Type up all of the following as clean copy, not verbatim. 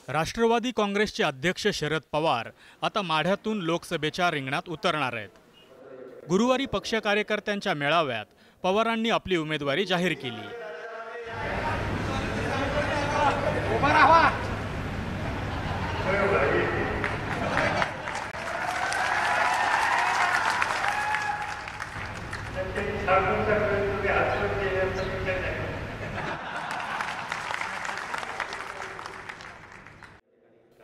राष्ट्रवादी काँग्रेसचे अध्यक्ष शरद पवार आता माढ्यातून लोकसभेच्या रिंगणात उतरणार आहेत। गुरुवारी पक्ष कार्यकर्त्यांच्या मेळाव्यात पवारांनी आपली उमेदवारी जाहीर केली।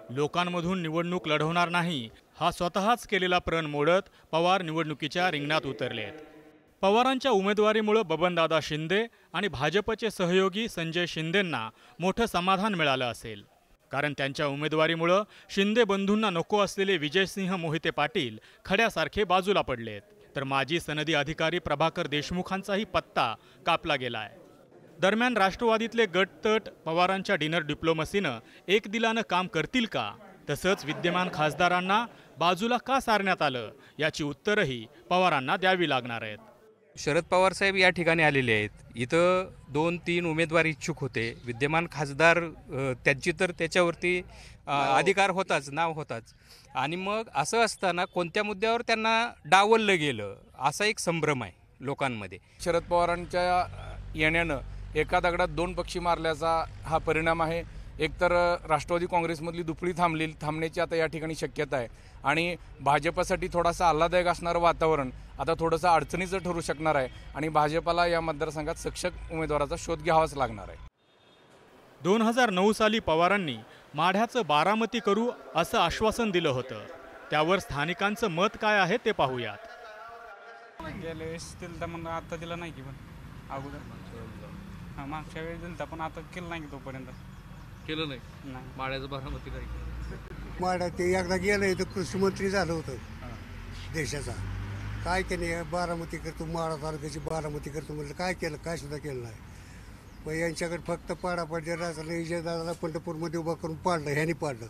लोकांमधून निवडणूक लढवणार नाही हा स्वतःच केलेला प्रण मोडत पवार निवडणुकीच्या रिंगणात उतरलेत। पवारांच्या उमेदवारीमुळे बबनदादा शिंदे आणि भाजपचे सहयोगी संजय शिंदेंना मोठं समाधान मिळालं असेल, कारण त्यांच्या उमेदवारीमुळे शिंदे बंधूंना नको असलेले विजयसिंह मोहिते पाटील खड्यासारखे बाजूला पडलेत, तर माजी सनदी अधिकारी प्रभाकर देशमुखांचाही पत्ता कापला गेलाय। दरम्यान राष्ट्रवादीतले गटतट पवारांच्या डिनर डिप्लोमसीनं एक दिलानं काम करतील का, तसंच विद्यमान खासदारांना बाजूला का सारण्यात आलं याची उत्तरही पवारांना द्यावी लागणार आहेत। शरद पवार साहेब या ठिकाणी आलेले आहेत। इथं 2-3 उमेदवार इच्छुक होते। विद्यमान खासदार त्यांची तर त्याच्यावरती अधिकार होताच, नाव होताच, आणि मग असं असताना कोणत्या मुद्द्यावर त्यांना डावललं गेलं असा एक संभ्रम आहे लोकांमध्ये। शरद पवारांच्या येण्यानं एका दगडात 2 पक्षी मारल्याचा हा परिणाम आहे। एकतर राष्ट्रवादी काँग्रेसमधली दुफळी थांबण्याची आता या ठिकाणी शक्यता आहे, आणि भाजपसाठी थोडासा आल्हाददायक असणारं वातावरण आता थोडंसं अडचणीचं ठरू शकणार आहे, आणि भाजपला या मतदारसंघात सक्षम उमेदवाराचा शोध घ्यावाच लागणार आहे। 2009 साली पवारांनी माढ्याचं बारामती करू असं आश्वासन दिलं होतं, त्यावर स्थानिकांचं मत काय आहे ते पाहूयात। गेल्या वेळेस दिलं तर मग आता दिलं नाही की, पण अगोदर मागच्या वेळेस दिलं तर पण आता केलं नाही की, तोपर्यंत केलं नाही। माढ्याचं बारामती नाही, माढ्या ते एकदा गेलं तर कृषी मंत्री झालं होतं देशाचा, काय केलं बारामती करतो, माढा तालुक्याची बारामती करतो म्हटलं, काय केलं? काय सुद्धा केलं नाही। मग यांच्याकडे फक्त पाडापाडी राजाला विजयदादाला पंढरपूरमध्ये उभा करून पाडलं, ह्यानी पाडलं।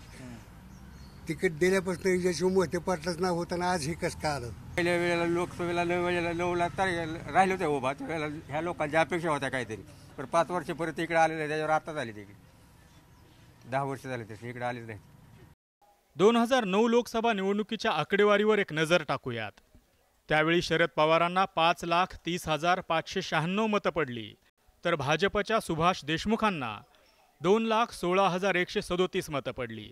तिकीट दिल्यापासून विजयसिंह मोहिते पाटलाच नाव होतं, आणि आज हे कसं काय आलं? पहिल्या वेळेला लोकसभेला 9 तारीख राहिले होते उभा, त्यावेळेला ह्या लोकांच्या अपेक्षा होत्या काहीतरी, पण 5 वर्ष परत इकडे आलेले, त्याच्यावर आता झाली तिकडे 10 वर्ष झाले तसे इकडे आलेच नाही। 2009 लोकसभा निवडणुकीच्या आकडेवारीवर एक नजर टाकूयात। त्यावेळी शरद पवारांना 5,30,596 मतं पडली, तर भाजपच्या सुभाष देशमुखांना 2,16,137 मतं पडली।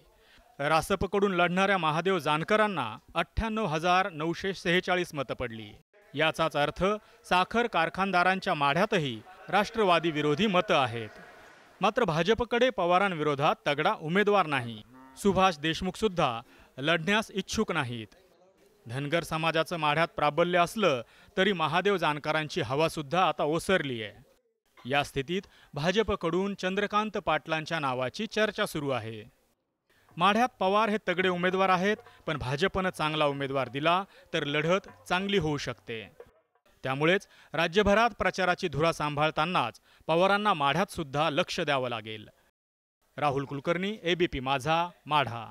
रासपकडून लढणाऱ्या महादेव जानकरांना 98,946 मतं पडली। याचाच अर्थ साखर कारखानदारांच्या माढ्यातही राष्ट्रवादी विरोधी मतं आहेत। मात्र भाजपकडे पवारांविरोधात तगडा उमेदवार नाही। सुभाष देशमुख सुद्धा लढण्यास इच्छुक नाहीत। धनगर समाजाचं माढ्यात प्राबल्य असलं तरी महादेव जानकरांची हवा सुद्धा आता ओसरली आहे। या स्थितीत भाजपकडून चंद्रकांत पाटलांच्या नावाची चर्चा सुरू आहे। माढ्यात पवार हे तगडे उमेदवार आहेत, पण भाजपनं चांगला उमेदवार दिला तर लढत चांगली होऊ शकते। त्यामुळेच राज्यभरात प्रचाराची धुरा सांभाळतानाच पवारांना माढ्यात सुद्धा लक्ष द्यावं लागेल। राहुल कुलकर्णी, ABP माझा, माढा।